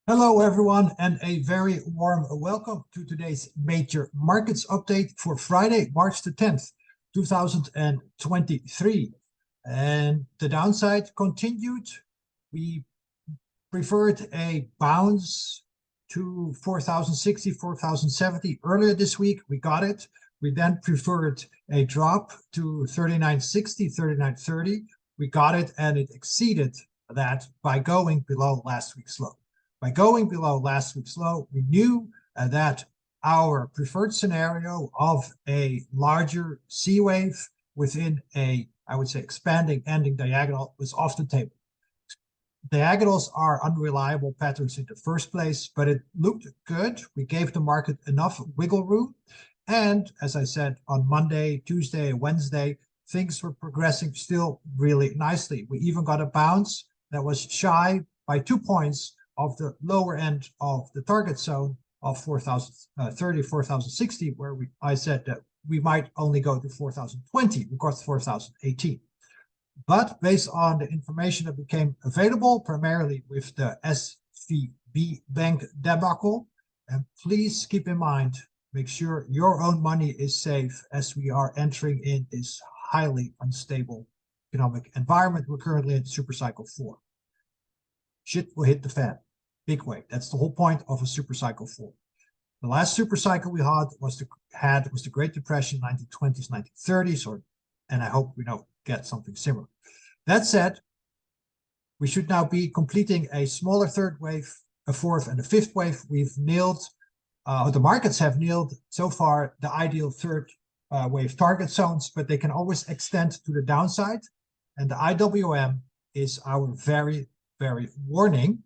Hello, everyone, and a very warm welcome to today's major markets update for Friday, March the 10th, 2023. And the downside continued. We preferred a bounce to 4,060, 4,070 earlier this week. We got it. We then preferred a drop to 39.60, 39.30. We got it, and it exceeded that by going below last week's low. By going below last week's low, we knew that our preferred scenario of a larger C wave within a, I would say, expanding ending diagonal was off the table. Diagonals are unreliable patterns in the first place, but it looked good. We gave the market enough wiggle room. And as I said, on Monday, Tuesday, Wednesday, things were progressing still really nicely. We even got a bounce that was shy by 2 points of the lower end of the target zone of 4,030, 4,060, where I said that we might only go to 4,020. We got 4,018. But based on the information that became available, primarily with the SVB Bank debacle, and please keep in mind, make sure your own money is safe as we are entering in this highly unstable economic environment we're currently in super cycle 4. Shit will hit the fan. Big way. That's the whole point of a super cycle 4. The last super cycle we had was the Great Depression, 1920s, 1930s, and I hope we don't get something similar. That said, we should now be completing a smaller third wave, a fourth, and a fifth wave. We've nailed, the markets have nailed so far the ideal third wave target zones, but they can always extend to the downside. And the IWM is our very, very warning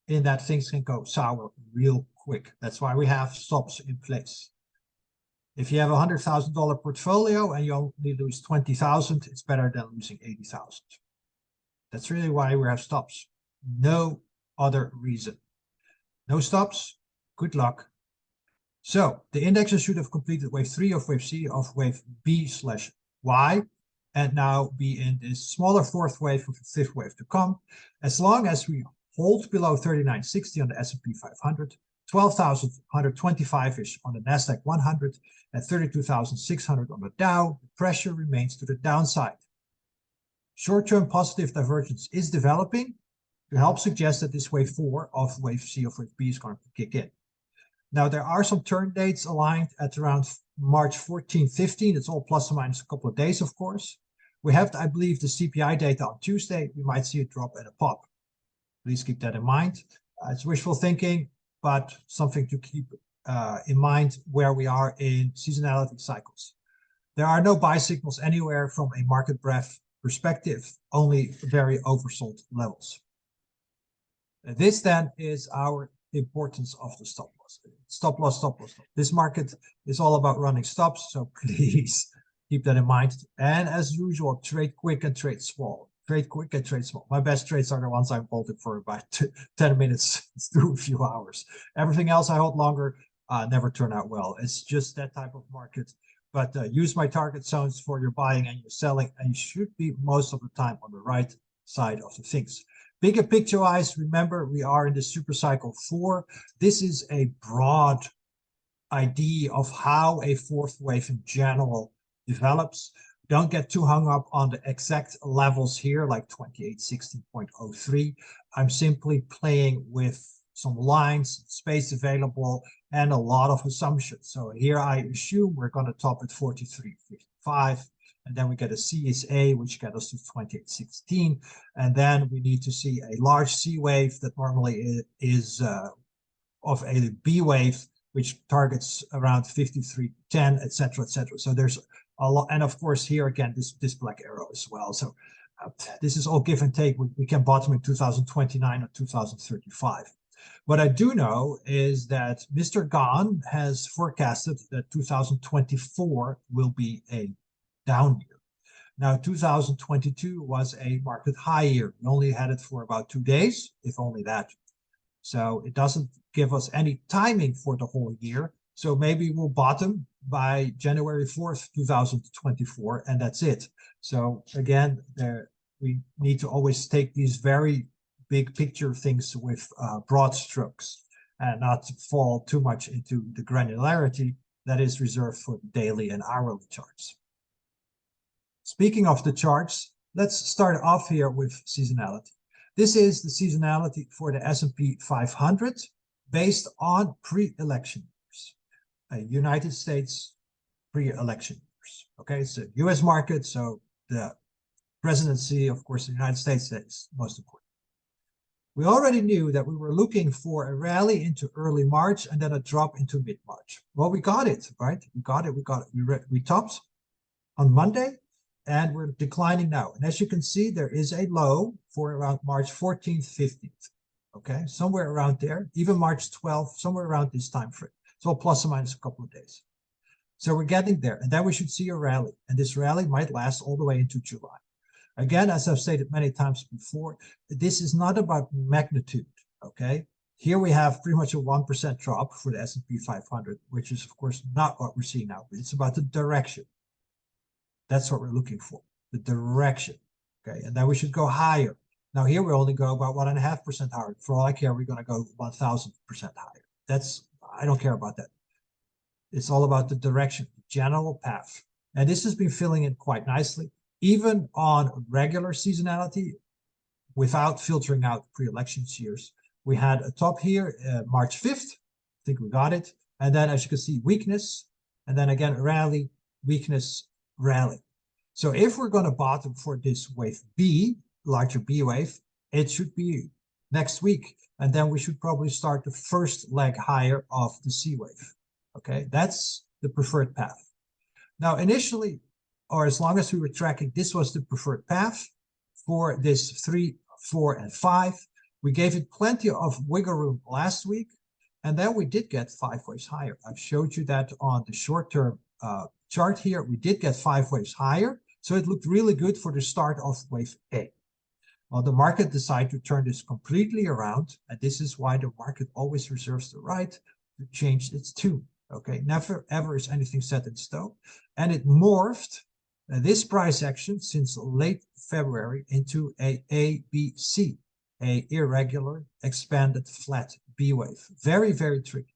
in that things can go sour real quick. That's why we have stops in place. If you have a $100,000 portfolio and you only lose 20,000, it's better than losing 80,000. That's really why we have stops. No other reason. No stops. Good luck. So the indexes should have completed wave 3 of wave C of wave B/Y, and now be in this smaller fourth wave with a fifth wave to come. As long as we hold below 39.60 on the S&P 500, 12,125-ish on the NASDAQ 100, and 32,600 on the Dow, the pressure remains to the downside. Short-term positive divergence is developing to help suggest that this wave 4 of wave C of wave B is going to kick in. Now, there are some turn dates aligned at around March 14, 15. It's all plus or minus a couple of days, of course. We have, I believe, the CPI data on Tuesday. We might see a drop and a pop. Please keep that in mind. It's wishful thinking, but something to keep in mind where we are in seasonality cycles. There are no buy signals anywhere from a market breadth perspective, only very oversold levels. This then is our importance of the stop loss. Stop loss, stop loss, stop. This market is all about running stops, so please keep that in mind. And as usual, trade quick and trade small. Trade quick and trade small. My best trades are the ones I'm holding for about 10 minutes to a few hours. Everything else I hold longer never turn out well. It's just that type of market. But use my target zones for your buying and your selling, and you should be most of the time on the right side of the things. Bigger picture-wise, remember, we are in the super cycle 4. This is a broad idea of how a fourth wave in general develops. Don't get too hung up on the exact levels here, like 2860.03. I'm simply playing with some lines, space available, and a lot of assumptions. So here I assume we're going to top at 43.55, and then we get a CSA, which gets us to 2816, and then we need to see a large C wave that normally is of a B wave, which targets around 53.10, etc., etc. So there's a lot, and of course here again this black arrow as well. So this is all give and take. We can bottom in 2029 or 2035. What I do know is that Mr. Gahn has forecasted that 2024 will be a down year. Now 2022 was a market high year. We only had it for about 2 days, if only that. So it doesn't give us any timing for the whole year. So maybe we'll bottom by January 4th, 2024, and that's it. So again, we need to always take these very big picture things with broad strokes and not fall too much into the granularity that is reserved for daily and hourly charts. Speaking of the charts, let's start off here with seasonality. This is the seasonality for the S&P 500 based on pre-election years, United States pre-election years. Okay, so US market, so the presidency, of course, the United States is most important. We already knew that we were looking for a rally into early March and then a drop into mid-March. Well, we got it, right? We got it. We topped on Monday and we're declining now. And as you can see, there is a low for around March 14th, 15th. Okay, somewhere around there, even March 12th, somewhere around this time frame. So plus or minus a couple of days. So we're getting there. And then we should see a rally. And this rally might last all the way into July. Again, as I've stated many times before, this is not about magnitude, okay? Here we have pretty much a 1% drop for the S&P 500, which is, of course, not what we're seeing now. It's about the direction. That's what we're looking for, the direction, okay? And then we should go higher. Now, here we only go about 1.5% higher. For all I care, we're going to go 1,000% higher. I don't care about that. It's all about the direction, the general path. And this has been filling in quite nicely. Even on regular seasonality, without filtering out pre-election years, we had a top here, March 5th. I think we got it. And then, as you can see, weakness. And then again, rally, weakness, rally. So if we're going to bottom for this wave B, larger B wave, it should be next week. And then we should probably start the first leg higher of the C wave. Okay, that's the preferred path. Now, initially, or as long as we were tracking, this was the preferred path for this 3, 4, and 5. We gave it plenty of wiggle room last week, and then we did get 5 waves higher. I've showed you that on the short-term chart here. We did get 5 waves higher, so it looked really good for the start of wave A. Well, the market decided to turn this completely around, and this is why the market always reserves the right to change its tune. Okay, never ever is anything set in stone, and it morphed this price action since late February into a ABC, a irregular expanded flat B wave. Very, very tricky.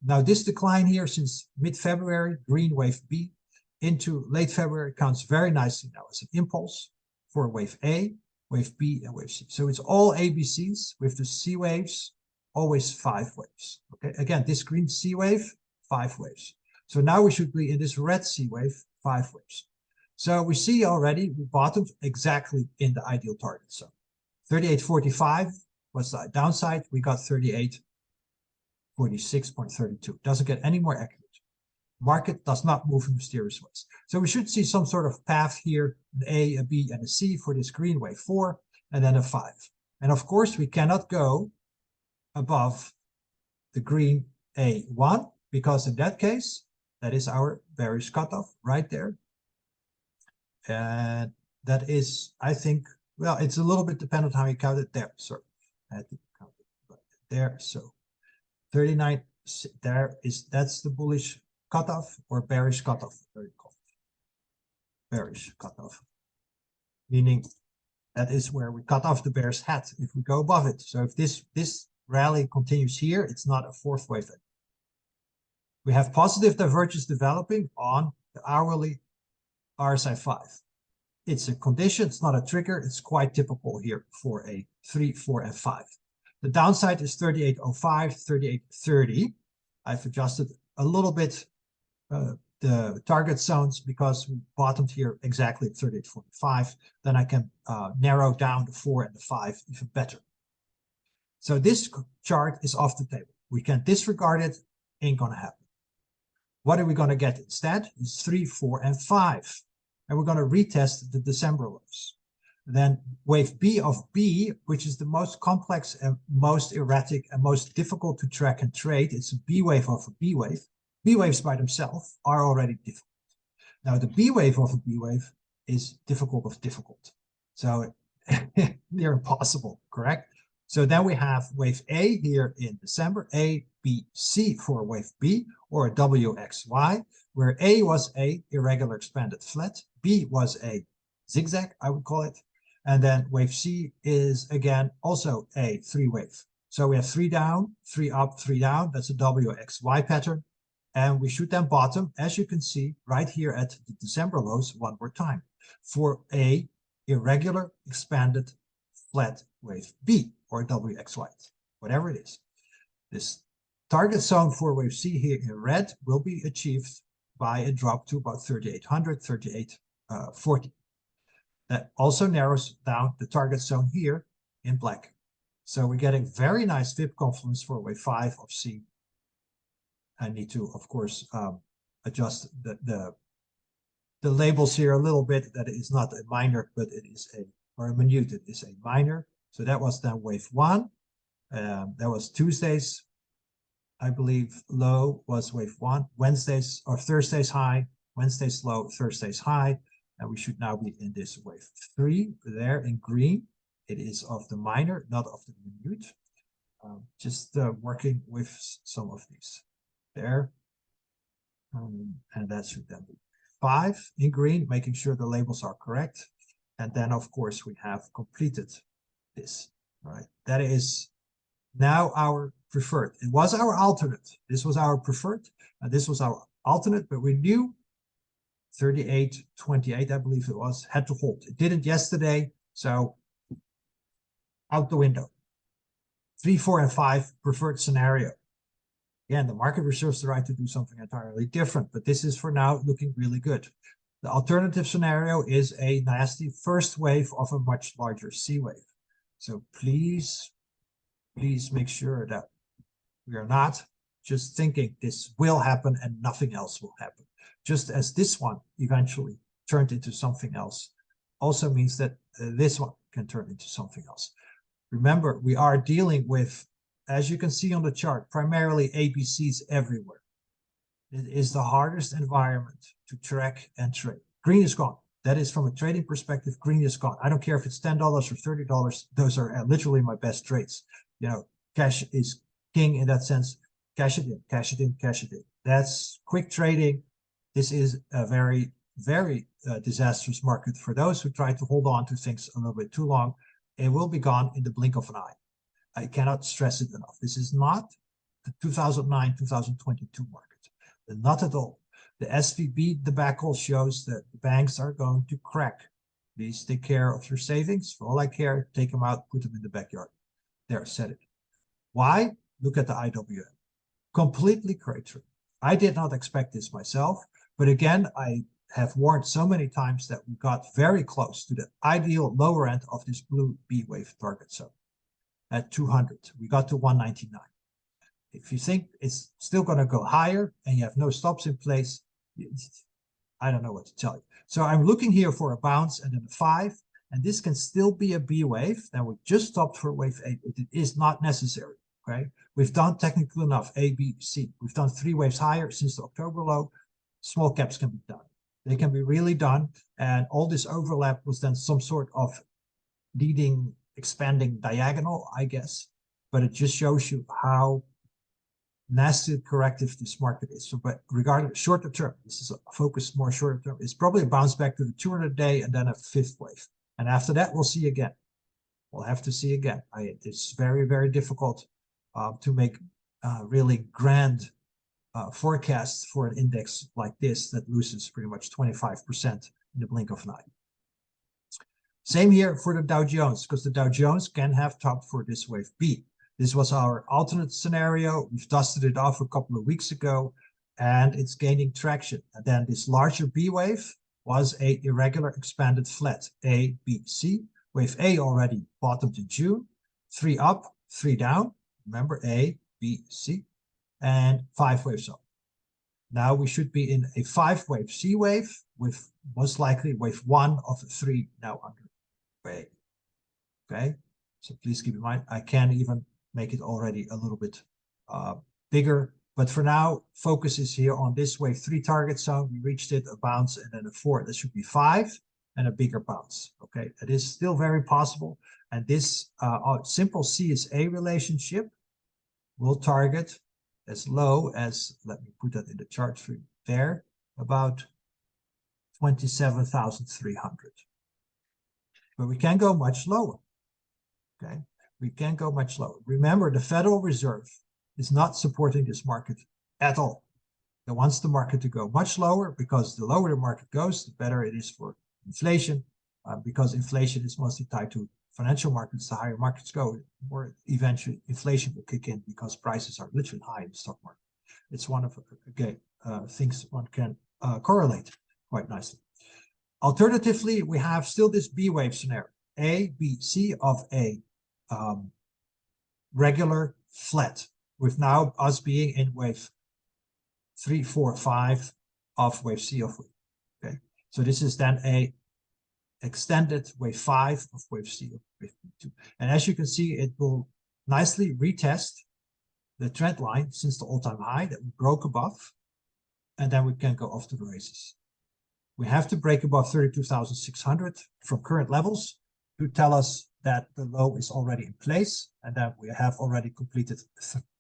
Now this decline here since mid-February, green wave B, into late February counts very nicely now as an impulse for wave A, wave B, and wave C. So it's all ABCs with the C waves, always 5 waves. Okay, again, this green C wave, 5 waves. So now we should be in this red C wave, 5 waves. So we see already we bottomed exactly in the ideal target zone. 38.45 was the downside. We got 38.46.32. Doesn't get any more accurate. Market does not move in mysterious ways. So we should see some sort of path here, an A, a B, and a C for this green wave 4, and then a 5. And of course, we cannot go above the green A1, because in that case, that is our bearish cutoff right there. And that is, I think, well, it's a little bit dependent on how you count it there. Sorry, I had to count it right there. So 39, that's the bullish cutoff or bearish cutoff. Bearish cutoff, meaning that is where we cut off the bear's hat if we go above it. So if this rally continues here, it's not a 4th wave. We have positive divergence developing on the hourly RSI 5. It's a condition, it's not a trigger. It's quite typical here for a 3, 4, and 5. The downside is 38.05, 38.30. I've adjusted a little bit the target zones because we bottomed here exactly at 38.45. Then I can narrow down the 4 and the 5 even better. So this chart is off the table. We can disregard it, ain't gonna happen. What are we going to get instead? Is 3, 4, and 5. And we're going to retest the December lows. Then wave B of B, which is the most complex and most erratic and most difficult to track and trade. It's a B wave of a B wave. B waves by themselves are already difficult. Now the B wave of a B wave is difficult of difficult. So they're impossible, correct? So then we have wave A here in December, A, B, C for wave B, or a WXY, where A was a irregular expanded flat, B was a zigzag, I would call it, And then wave C is again also a three wave. So we have three down, three up, three down. That's a WXY pattern. And we should then bottom, as you can see, right here at the December lows one more time for a irregular expanded flat wave B or WXY, whatever it is. This target zone for wave C here in red will be achieved by a drop to about 3,800, 3,840. That also narrows down the target zone here in black. So we're getting very nice fib confluence for wave 5 of C. I need to, of course, adjust the labels here a little bit. That it is not a minor, but it is or a minute, it is a minor. So that was then wave 1. That was Tuesday's, I believe, low was wave 1. Wednesday's or Thursday's high, Wednesday's low, Thursday's high. And we should now be in this wave 3 there in green. It is of the minor, not of the minute. Just working with some of these there. And that should then be 5 in green, making sure the labels are correct. And then, of course, we have completed this. All right, that is now our preferred. It was our alternate. This was our preferred, and this was our alternate, but we knew 38.28, I believe it was, had to hold. It didn't yesterday, so out the window. 3, 4, and 5 preferred scenario. Again, the market reserves the right to do something entirely different, but this is for now looking really good. The alternative scenario is a nasty first wave of a much larger C wave. So please make sure that we are not just thinking this will happen and nothing else will happen. Just as this one eventually turned into something else, also means that this one can turn into something else. Remember, we are dealing with, as you can see on the chart, primarily ABCs everywhere. It is the hardest environment to track and trade. Green is gone. That is, from a trading perspective, green is gone. I don't care if it's $10 or $30. Those are literally my best trades. You know, cash is king in that sense. Cash it in, cash it in, cash it in. That's quick trading. This is a very, very disastrous market for those who try to hold on to things a little bit too long. It will be gone in the blink of an eye. I cannot stress it enough. This is not the 2009, 2022 market. Not at all. The SVB debacle shows that the banks are going to crack. Please take care of your savings. For all I care, take them out, put them in the backyard. There, said it. Why? Look at the IWM. Completely cratered. I did not expect this myself, but again, I have warned so many times that we got very close to the ideal lower end of this blue B wave target zone at 200. We got to 199. If you think it's still going to go higher and you have no stops in place, I don't know what to tell you. So I'm looking here for a bounce and then a 5, and this can still be a B wave. Now we just stopped for wave 8. It is not necessary. Okay, we've done technical enough A, B, C. We've done 3 waves higher since the October low. Small caps can be done. They can be really done, and all this overlap was then some sort of leading, expanding diagonal, I guess. But it just shows you how nasty corrective this market is. So, but regarding shorter term, this is a focus more shorter term. It's probably a bounce back to the 200-day and then a 5th wave. And after that, we'll see again. We'll have to see again. It's very, very difficult to make really grand forecasts for an index like this that loses pretty much 25% in the blink of an eye. Same here for the Dow Jones, because the Dow Jones can have topped for this wave B. This was our alternate scenario. We've dusted it off a couple of weeks ago, and it's gaining traction. And then this larger B wave was a irregular expanded flat, A, B, C. Wave A already bottomed in June, 3 up, 3 down. Remember, A, B, C, and 5 waves up. Now we should be in a 5-wave C wave with most likely wave 1 of the 3 now underway. Okay, so please keep in mind, I can even make it already a little bit bigger. But for now, focus is here on this wave 3 target zone. We reached it, a bounce, and then a 4. That should be 5 and a bigger bounce. Okay, it is still very possible. And this simple CSA relationship will target as low as, let me put that in the chart for you there, about 27,300. but we can go much lower. Okay, we can go much lower. Remember, the Federal Reserve is not supporting this market at all. It wants the market to go much lower, because the lower the market goes, the better it is for inflation, because inflation is mostly tied to financial markets. The higher markets go, more eventually inflation will kick in, because prices are literally high in the stock market. It's one of things one can correlate quite nicely. Alternatively, we have still this B wave scenario, A, B, C of a regular flat, with now us being in wave 3, 4, 5 of wave C of wave. Okay, so this is then a extended wave 5 of wave C of wave 2. And as you can see, it will nicely retest the trend line since the all-time high that we broke above, and then we can go off to the races. We have to break above 32,600 from current levels to tell us that the low is already in place, and that we have already completed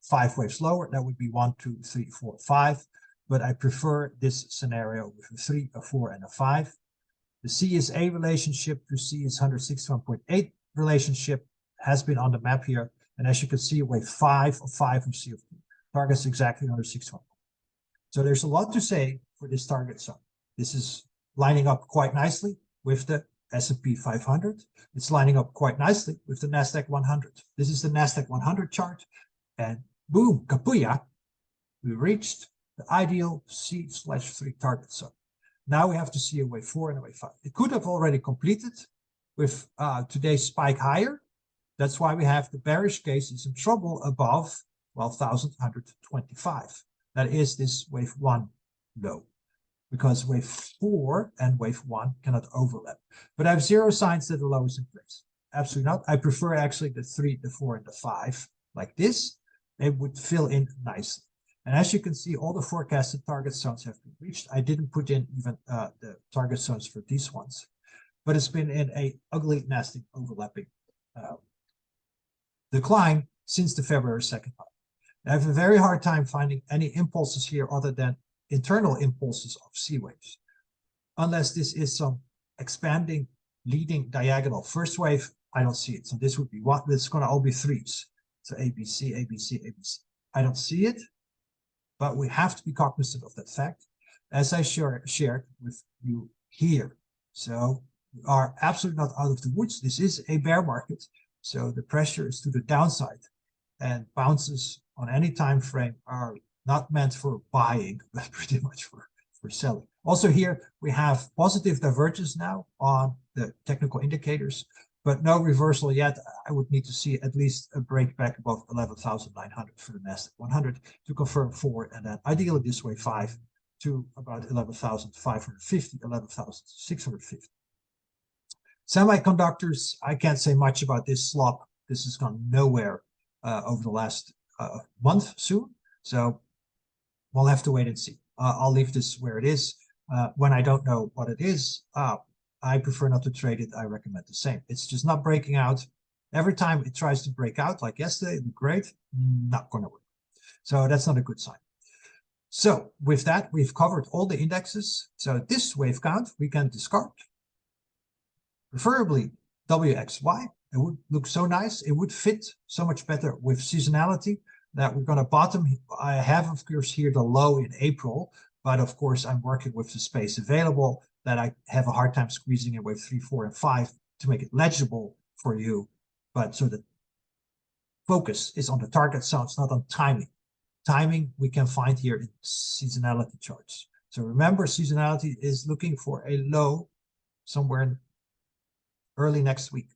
5 waves lower. That would be 1, 2, 3, 4, 5. But I prefer this scenario with a 3, a 4, and a 5. The CSA relationship to C is 161.8 relationship has been on the map here. And as you can see, wave 5 of C of 2 targets exactly 161. So there's a lot to say for this target zone. This is lining up quite nicely with the S&P 500. It's lining up quite nicely with the NASDAQ 100. This is the NASDAQ 100 chart. And boom, kapuya, we reached the ideal C/3 target zone. Now we have to see a wave 4 and a wave 5. It could have already completed with today's spike higher. That's why we have the bearish case is in trouble above 12,125. That is this wave 1 low, because wave 4 and wave 1 cannot overlap. But I have zero signs that the low is in place. Absolutely not. I prefer actually the 3, the 4, and the 5 like this. It would fill in nicely. And as you can see, all the forecasted target zones have been reached. I didn't put in even the target zones for these ones, but it's been in a ugly, nasty overlapping decline since the February 2nd high. I have a very hard time finding any impulses here other than internal impulses of C waves, unless this is some expanding leading diagonal first wave. I don't see it. So this would be what? It's going to all be 3s. So ABC, ABC, ABC. I don't see it, but we have to be cognizant of that fact, as I shared with you here. So we are absolutely not out of the woods. This is a bear market. So the pressure is to the downside, and bounces on any time frame are not meant for buying, but pretty much for selling. Also here, we have positive divergence now on the technical indicators, but no reversal yet. I would need to see at least a break back above 11,900 for the NASDAQ 100 to confirm forward, and then ideally this way 5 to about 11,550, 11,650. Semiconductors, I can't say much about this slop. This has gone nowhere over the last month soon. So we'll have to wait and see. I'll leave this where it is. When I don't know what it is, I prefer not to trade it. I recommend the same. It's just not breaking out. Every time it tries to break out, like yesterday, great, not going to work. So that's not a good sign. So with that, we've covered all the indexes. So this wave count we can discard. Preferably WXY. It would look so nice. It would fit so much better with seasonality that we're going to bottom. I have, of course, here the low in April, but of course, I'm working with the space available that I have a hard time squeezing in wave 3, 4, and 5 to make it legible for you. But so the focus is on the target zones, not on timing. Timing we can find here in seasonality charts. So remember, seasonality is looking for a low somewhere in early next week,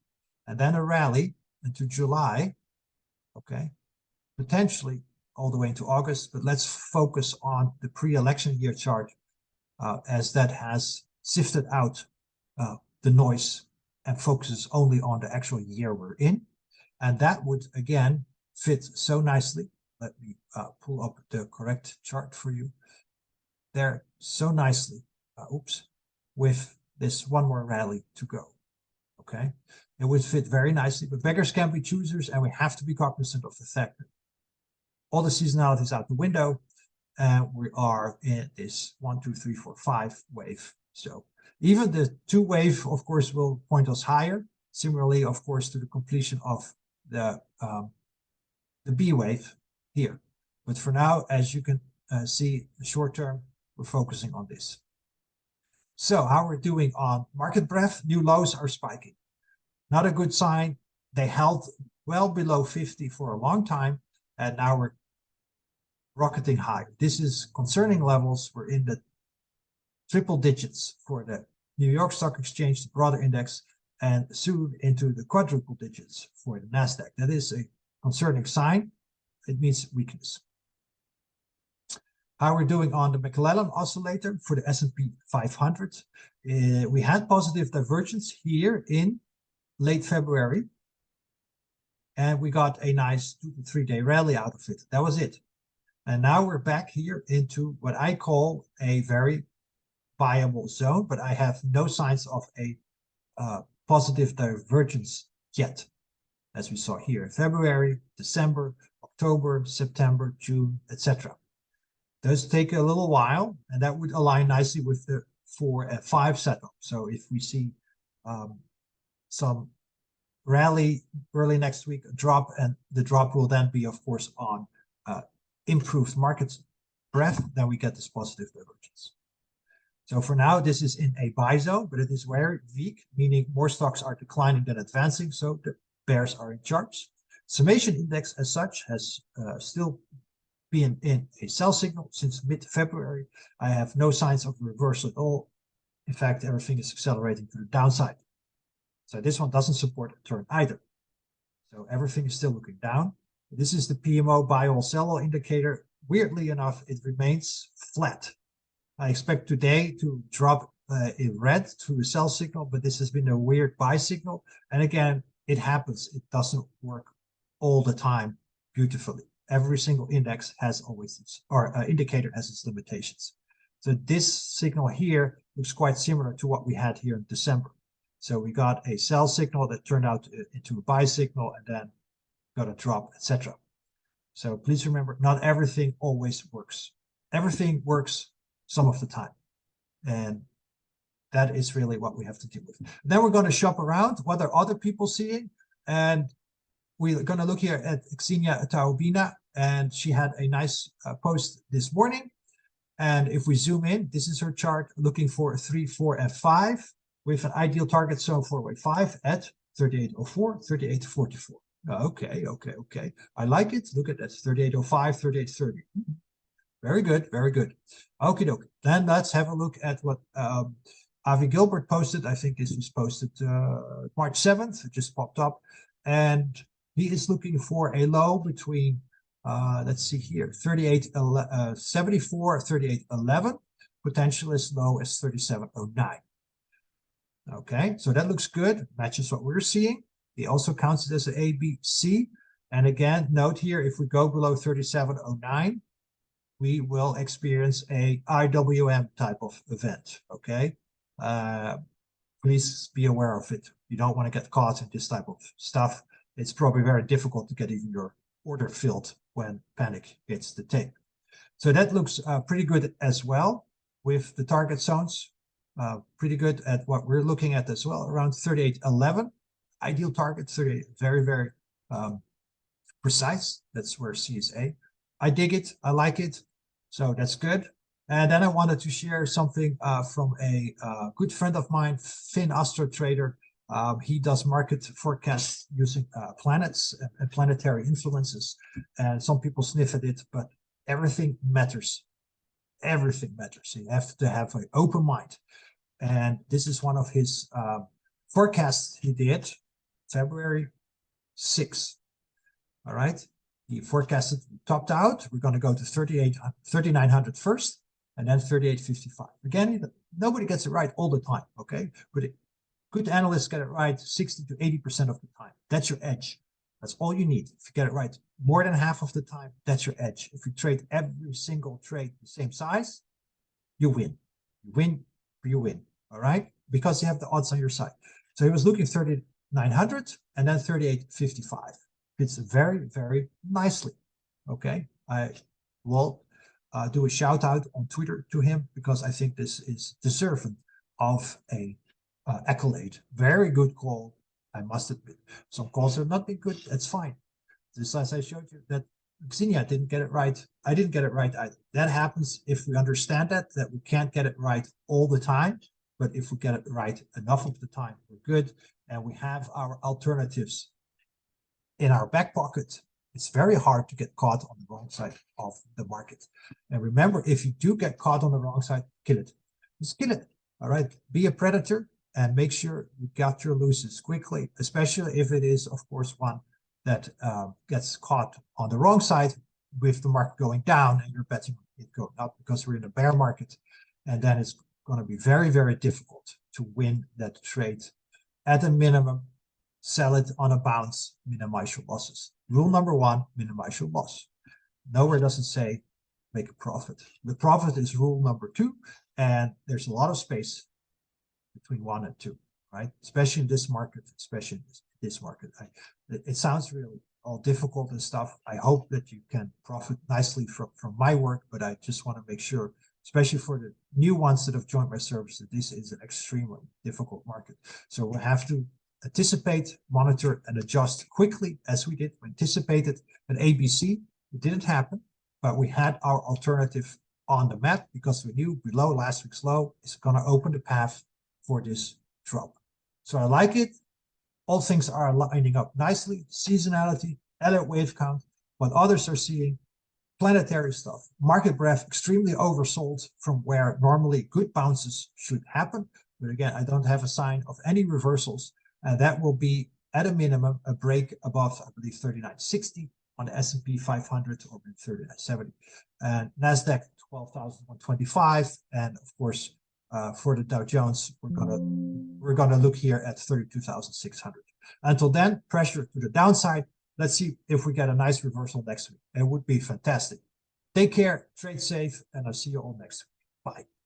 and then a rally into July, okay, potentially all the way into August. But let's focus on the pre-election year chart, as that has sifted out the noise and focuses only on the actual year we're in. And that would, again, fit so nicely. Let me pull up the correct chart for you there, so nicely, with this one more rally to go. Okay, it would fit very nicely, but beggars can't be choosers, and we have to be cognizant of the fact that all the seasonality is out the window, and we are in this 1, 2, 3, 4, 5 wave. So even the 2 wave, of course, will point us higher, Similarly, of course, to the completion of the B wave here. But for now, as you can see, short term, we're focusing on this. So how we're doing on market breadth, new lows are spiking. Not a good sign. They held well below 50 for a long time, and now we're rocketing higher. This is concerning levels. We're in the triple digits for the New York Stock Exchange, the broader index, and soon into the quadruple digits for the NASDAQ. That is a concerning sign. It means weakness. How we're doing on the McClellan oscillator for the S&P 500. We had positive divergence here in late February, and we got a nice 2 to 3 day rally out of it. That was it. And now we're back here into what I call a very viable zone, but I have no signs of a positive divergence yet, as we saw here in February, December, October, September, June, etc. Those take a little while, and that would align nicely with the 4 and 5 setup. So if we see some rally early next week, a drop, and the drop will then be, of course, on improved market breadth, then we get this positive divergence. So for now, this is in a buy zone, but it is very weak, meaning more stocks are declining than advancing, so the bears are in charge. Summation index as such has still been in a sell signal since mid-February. I have no signs of reversal at all. In fact, everything is accelerating to the downside. So this one doesn't support a turn either. So everything is still looking down. This is the PMO buy all sell all indicator. Weirdly enough, it remains flat. I expect today to drop in red to a sell signal, but this has been a weird buy signal. And again, it happens. It doesn't work all the time beautifully. Every single index has always its, or indicator has its limitations. So this signal here looks quite similar to what we had here in December. So we got a sell signal that turned out into a buy signal and then got a drop, etc. So please remember, not everything always works. Everything works some of the time. And that is really what we have to deal with. Then we're going to shop around. What are other people seeing? And we're going to look here at Xenia Taubina, and she had a nice post this morning. And if we zoom in, this is her chart looking for 3, 4, and 5 with an ideal target zone for wave 5 at 3804, 3844. Okay. I like it. Look at that, 3805, 3830. Very good, very good. Okie dokie. Then let's have a look at what Avi Gilbert posted. I think this was posted March 7th. It just popped up. And he is looking for a low between, let's see here, 3874, 3811, potential as low as 3709. Okay, so that looks good, matches what we're seeing. He also counts it as an A, B, C. And again, note here, if we go below 3709, we will experience a IWM type of event, okay? Please be aware of it. You don't want to get caught in this type of stuff. It's probably very difficult to get even your order filled when panic hits the tape. So that looks pretty good as well with the target zones. Pretty good at what we're looking at as well, around 3811. Ideal target, 38, very, very precise. That's where C is A. I dig it. I like it. So that's good. And then I wanted to share something from a good friend of mine, Finn Astro Trader. He does market forecasts using planets and planetary influences. And some people sniff at it, but everything matters. Everything matters. You have to have an open mind. And this is one of his forecasts he did February 6th. All right. He forecasted topped out. We're going to go to 3900 first and then 3855. Again, nobody gets it right all the time. Okay. But good analysts get it right 60 to 80% of the time. That's your edge. That's all you need. If you get it right more than half of the time, that's your edge. If you trade every single trade the same size, you win. You win, you win. All right. Because you have the odds on your side. So he was looking 3900 and then 3855. Fits very, very nicely. Okay. I will do a shout out on Twitter to him because I think this is deserving of a accolade. Very good call. I must admit. Some calls have not been good. That's fine. Just as I showed you that Xenia didn't get it right. I didn't get it right either. That happens if we understand that we can't get it right all the time. But if we get it right enough of the time, we're good. And we have our alternatives in our back pocket. It's very hard to get caught on the wrong side of the market. And remember, if you do get caught on the wrong side, kill it. Just kill it. All right. Be a predator and make sure you got your losses quickly, especially if it is, of course, one that gets caught on the wrong side with the market going down and you're betting it going up because we're in a bear market. And then it's going to be very, very difficult to win that trade. At a minimum, sell it on a bounce, minimize your losses. Rule number one, minimize your loss. Nowhere does it say make a profit. The profit is rule number two, and there's a lot of space between 1 and 2, right? Especially in this market, especially in this market. It sounds really all difficult and stuff. I hope that you can profit nicely from my work, but I just want to make sure, especially for the new ones that have joined my service, that this is an extremely difficult market. So we'll have to anticipate, monitor, and adjust quickly as we did. We anticipated an ABC. It didn't happen, but we had our alternative on the map because we knew below last week's low is going to open the path for this drop. So I like it. All things are lining up nicely. Seasonality, Elliott wave count, what others are seeing, planetary stuff. Market breadth extremely oversold from where normally good bounces should happen. But again, I don't have a sign of any reversals. And that will be, at a minimum, a break above, I believe, 39.60 on the S&P 500 or 39.70. And NASDAQ, 12,125. And of course, for the Dow Jones, we're gonna look here at 32,600. Until then, pressure to the downside. Let's see if we get a nice reversal next week. It would be fantastic. Take care, trade safe, and I'll see you all next week. Bye.